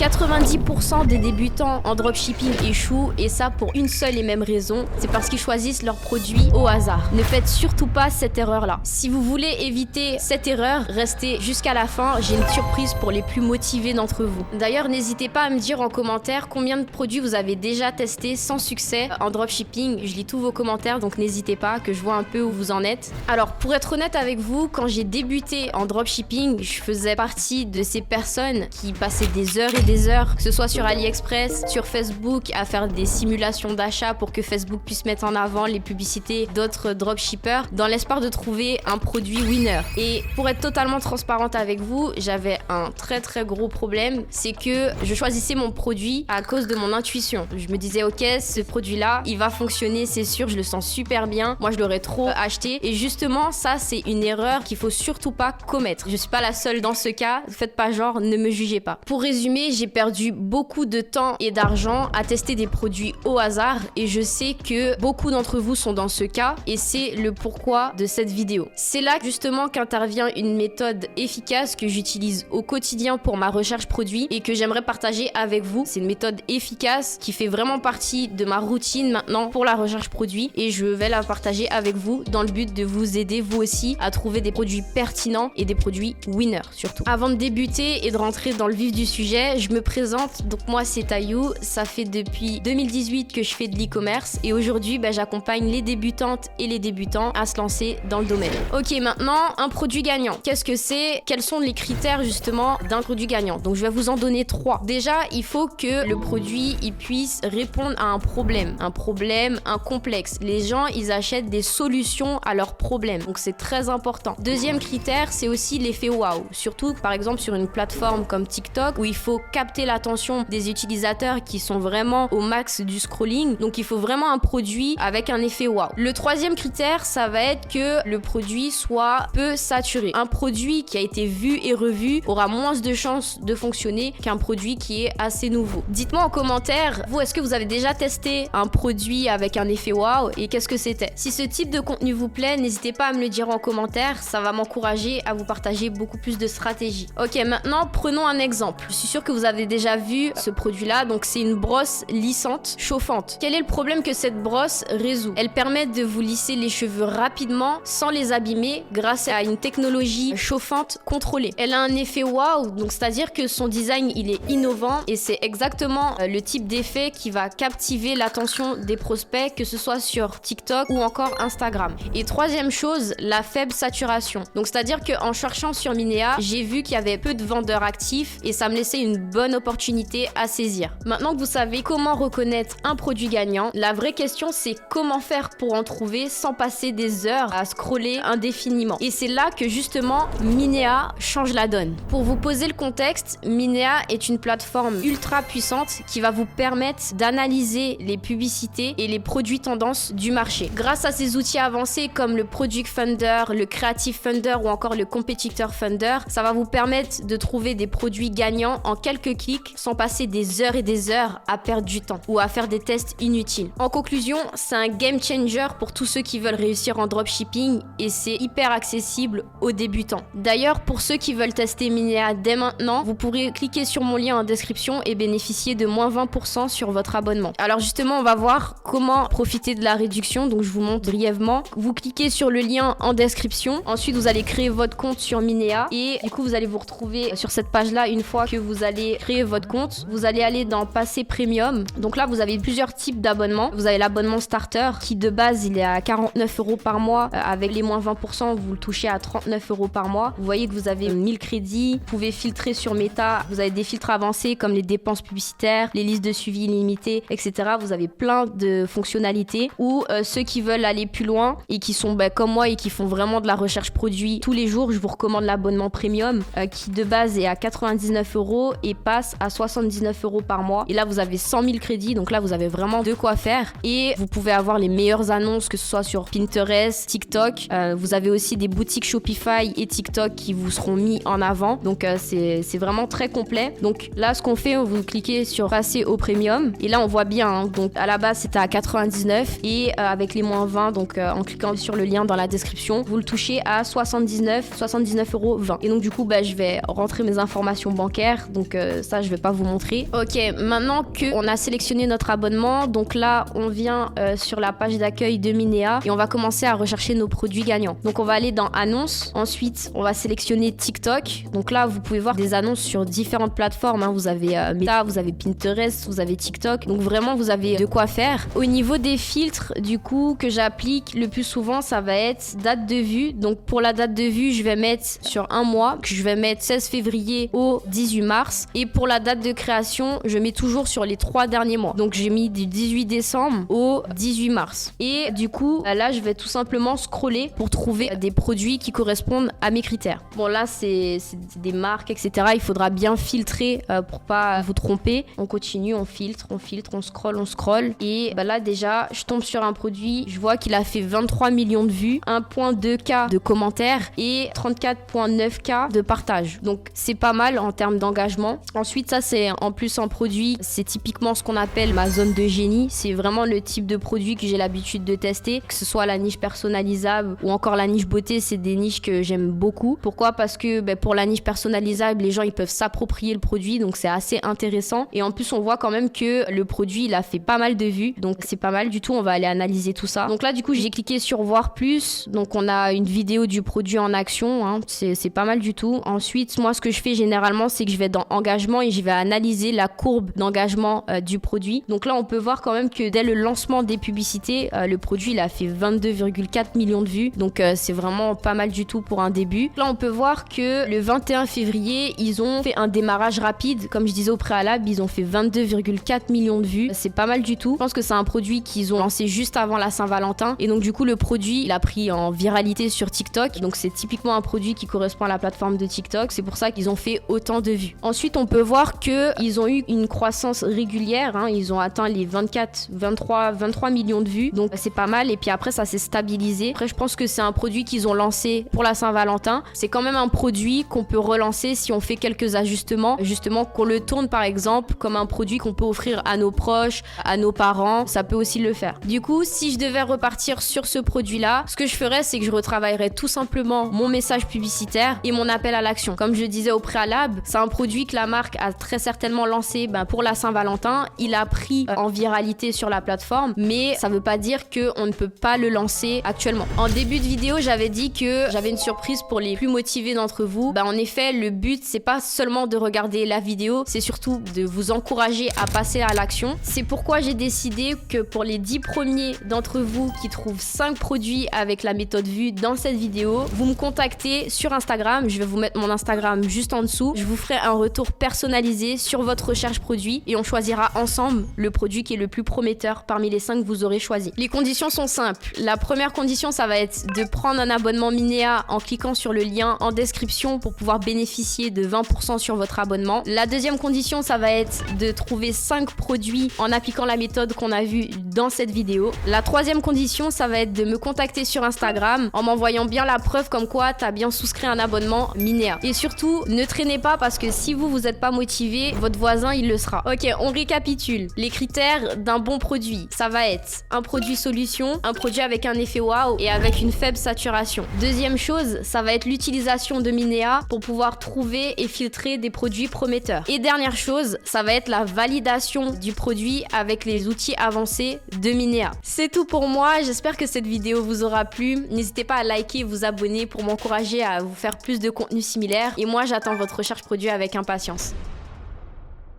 90% des débutants en dropshipping échouent et ça pour une seule et même raison, c'est parce qu'ils choisissent leurs produits au hasard. Ne faites surtout pas cette erreur-là. Si vous voulez éviter cette erreur, restez jusqu'à la fin, j'ai une surprise pour les plus motivés d'entre vous. D'ailleurs, n'hésitez pas à me dire en commentaire combien de produits vous avez déjà testé sans succès en dropshipping. Je lis tous vos commentaires, donc n'hésitez pas, que je vois un peu où vous en êtes. Alors, pour être honnête avec vous, quand j'ai débuté en dropshipping, je faisais partie de ces personnes qui passaient des heures et des heures, que ce soit sur AliExpress, sur Facebook, à faire des simulations d'achat pour que Facebook puisse mettre en avant les publicités d'autres dropshippers dans l'espoir de trouver un produit winner. Et pour être totalement transparente avec vous, j'avais un très gros problème, c'est que je choisissais mon produit à cause de mon intuition. Je me disais ok, ce produit-là, il va fonctionner, c'est sûr, je le sens super bien, moi je l'aurais trop acheté. Et justement, ça c'est une erreur qu'il faut surtout pas commettre. Je suis pas la seule dans ce cas, faites pas genre, ne me jugez pas. Pour résumer, j'ai perdu beaucoup de temps et d'argent à tester des produits au hasard et je sais que beaucoup d'entre vous sont dans ce cas et c'est le pourquoi de cette vidéo. C'est là justement qu'intervient une méthode efficace que j'utilise au quotidien pour ma recherche produit et que j'aimerais partager avec vous. C'est une méthode efficace qui fait vraiment partie de ma routine maintenant pour la recherche produit et je vais la partager avec vous dans le but de vous aider vous aussi à trouver des produits pertinents et des produits winners surtout. Avant de débuter et de rentrer dans le vif du sujet, je me présente. Donc moi c'est Taïou, ça fait depuis 2018 que je fais de l'e-commerce et aujourd'hui j'accompagne les débutantes et les débutants à se lancer dans le domaine. Ok, maintenant un produit gagnant. Qu'est-ce que c'est? Quels sont les critères justement d'un produit gagnant? Donc je vais vous en donner 3. Déjà, il faut que le produit il puisse répondre à un problème, un complexe. Les gens ils achètent des solutions à leurs problèmes, donc c'est très important. Deuxième critère, c'est aussi l'effet waouh. Surtout par exemple sur une plateforme comme TikTok où il faut capter l'attention des utilisateurs qui sont vraiment au max du scrolling. Donc il faut vraiment un produit avec un effet waouh. Le troisième critère, ça va être que le produit soit peu saturé. Un produit qui a été vu et revu aura moins de chances de fonctionner qu'un produit qui est assez nouveau. Dites-moi en commentaire, vous, est-ce que vous avez déjà testé un produit avec un effet waouh et qu'est-ce que c'était? Si ce type de contenu vous plaît, n'hésitez pas à me le dire en commentaire, ça va m'encourager à vous partager beaucoup plus de stratégies. Ok, maintenant prenons un exemple. Je suis sûre que vous avez déjà vu ce produit-là, donc c'est une brosse lissante, chauffante. Quel est le problème que cette brosse résout? Elle permet de vous lisser les cheveux rapidement sans les abîmer grâce à une technologie chauffante contrôlée. Elle a un effet waouh, donc c'est-à-dire que son design il est innovant et c'est exactement le type d'effet qui va captiver l'attention des prospects, que ce soit sur TikTok ou encore Instagram. Et troisième chose, la faible saturation. Donc c'est-à-dire qu'en cherchant sur Minea, j'ai vu qu'il y avait peu de vendeurs actifs et ça me laissait une bonne opportunité à saisir. Maintenant que vous savez comment reconnaître un produit gagnant, la vraie question c'est comment faire pour en trouver sans passer des heures à scroller indéfiniment. Et c'est là que justement Minea change la donne. Pour vous poser le contexte, Minea est une plateforme ultra puissante qui va vous permettre d'analyser les publicités et les produits tendances du marché. Grâce à ces outils avancés comme le Product Funder, le Creative Funder ou encore le Competitor Funder, ça va vous permettre de trouver des produits gagnants en quelques clics sans passer des heures et des heures à perdre du temps ou à faire des tests inutiles. En conclusion, c'est un game changer pour tous ceux qui veulent réussir en dropshipping et c'est hyper accessible aux débutants. D'ailleurs, pour ceux qui veulent tester Minea dès maintenant, vous pourrez cliquer sur mon lien en description et bénéficier de moins 20% sur votre abonnement. Alors justement, on va voir comment profiter de la réduction, donc je vous montre brièvement. Vous cliquez sur le lien en description, ensuite vous allez créer votre compte sur Minea et du coup vous allez vous retrouver sur cette page là une fois que vous allez créer votre compte. Vous allez aller dans passer premium, donc là vous avez plusieurs types d'abonnements. Vous avez l'abonnement starter qui de base il est à 49 € par mois, avec les moins 20% vous le touchez à 39 € par mois. Vous voyez que vous avez 1000 crédits, vous pouvez filtrer sur Meta, vous avez des filtres avancés comme les dépenses publicitaires, les listes de suivi illimitées, etc. Vous avez plein de fonctionnalités. Ou ceux qui veulent aller plus loin et qui sont comme moi et qui font vraiment de la recherche produit tous les jours, je vous recommande l'abonnement premium qui de base est à 99 € et passe à 79 € par mois. Et là vous avez 100 000 crédits, donc là vous avez vraiment de quoi faire et vous pouvez avoir les meilleures annonces, que ce soit sur Pinterest, TikTok. Vous avez aussi des boutiques Shopify et TikTok qui vous seront mis en avant, donc c'est vraiment très complet. Donc là ce qu'on fait, vous cliquez sur passer au premium et là on voit bien, hein, donc à la base c'était à 99 et avec les moins 20, donc en cliquant sur le lien dans la description, vous le touchez à 79,20 €. Et donc du coup je vais rentrer mes informations bancaires, donc ça je vais pas vous montrer. Ok, maintenant qu'on a sélectionné notre abonnement, donc là on vient sur la page d'accueil de Minea et on va commencer à rechercher nos produits gagnants. Donc on va aller dans annonces, ensuite on va sélectionner TikTok. Donc là vous pouvez voir des annonces sur différentes plateformes, hein. Vous avez Meta, vous avez Pinterest, vous avez TikTok, donc vraiment vous avez de quoi faire. Au niveau des filtres du coup que j'applique le plus souvent, ça va être date de vue. Donc pour la date de vue je vais mettre sur un mois, que je vais mettre 16 février au 18 mars, et pour la date de création je mets toujours sur les 3 derniers mois. Donc j'ai mis du 18 décembre au 18 mars, et du coup là je vais tout simplement scroller pour trouver des produits qui correspondent à mes critères. Bon là c'est des marques etc, il faudra bien filtrer pour pas vous tromper. On continue, on filtre, on scrolle, et là déjà je tombe sur un produit, je vois qu'il a fait 23 millions de vues, 1.2K de commentaires et 34.9K de partage. Donc c'est pas mal en termes d'engagement. Ensuite ça c'est en plus un produit, c'est typiquement ce qu'on appelle ma zone de génie. C'est vraiment le type de produit que j'ai l'habitude de tester, que ce soit la niche personnalisable ou encore la niche beauté, c'est des niches que j'aime beaucoup. Pourquoi? Parce que pour la niche personnalisable, les gens ils peuvent s'approprier le produit, donc c'est assez intéressant, et en plus on voit quand même que le produit il a fait pas mal de vues, donc c'est pas mal du tout. On va aller analyser tout ça. Donc là du coup j'ai cliqué sur voir plus, donc on a une vidéo du produit en action, hein. C'est pas mal du tout. Ensuite moi ce que je fais généralement c'est que je vais dans engagement et je vais analyser la courbe d'engagement du produit. Donc là on peut voir quand même que dès le lancement des publicités, le produit il a fait 22,4 millions de vues, donc c'est vraiment pas mal du tout pour un début. Là on peut voir que le 21 février ils ont fait un démarrage rapide, comme je disais au préalable, ils ont fait 22,4 millions de vues, c'est pas mal du tout. Je pense que c'est un produit qu'ils ont lancé juste avant la Saint-Valentin, et donc du coup le produit il a pris en viralité sur TikTok, donc c'est typiquement un produit qui correspond à la plateforme de TikTok, c'est pour ça qu'ils ont fait autant de vues. Ensuite on peut voir que ils ont eu une croissance régulière, hein. Ils ont atteint les 23 millions de vues, donc c'est pas mal, et puis après ça s'est stabilisé. Après je pense que c'est un produit qu'ils ont lancé pour la Saint-Valentin, c'est quand même un produit qu'on peut relancer si on fait quelques ajustements, justement qu'on le tourne par exemple comme un produit qu'on peut offrir à nos proches, à nos parents, ça peut aussi le faire. Du coup si je devais repartir sur ce produit là, ce que je ferais c'est que je retravaillerais tout simplement mon message publicitaire et mon appel à l'action. Comme je disais au préalable, c'est un produit que la marque a très certainement lancé pour la Saint-Valentin, il a pris en viralité sur la plateforme, mais ça veut pas dire qu'on ne peut pas le lancer actuellement. En début de vidéo j'avais dit que j'avais une surprise pour les plus motivés d'entre vous. En effet le but c'est pas seulement de regarder la vidéo, c'est surtout de vous encourager à passer à l'action. C'est pourquoi j'ai décidé que pour les 10 premiers d'entre vous qui trouvent 5 produits avec la méthode vue dans cette vidéo, vous me contactez sur Instagram, je vais vous mettre mon Instagram juste en dessous, je vous ferai un retour personnalisé sur votre recherche produit et on choisira ensemble le produit qui est le plus prometteur parmi les 5 que vous aurez choisi. Les conditions sont simples. La première condition ça va être de prendre un abonnement Minea en cliquant sur le lien en description pour pouvoir bénéficier de 20% sur votre abonnement. La deuxième condition ça va être de trouver 5 produits en appliquant la méthode qu'on a vue dans cette vidéo. La troisième condition ça va être de me contacter sur Instagram en m'envoyant bien la preuve comme quoi tu as bien souscrit un abonnement Minea. Et surtout ne traînez pas, parce que si vous n'êtes pas motivé, votre voisin il le sera. Ok, on récapitule. Les critères d'un bon produit, ça va être un produit solution, un produit avec un effet waouh et avec une faible saturation. Deuxième chose, ça va être l'utilisation de Minea pour pouvoir trouver et filtrer des produits prometteurs. Et dernière chose, ça va être la validation du produit avec les outils avancés de Minea. C'est tout pour moi, j'espère que cette vidéo vous aura plu. N'hésitez pas à liker et vous abonner pour m'encourager à vous faire plus de contenu similaire. Et moi, j'attends votre recherche produit avec impatience.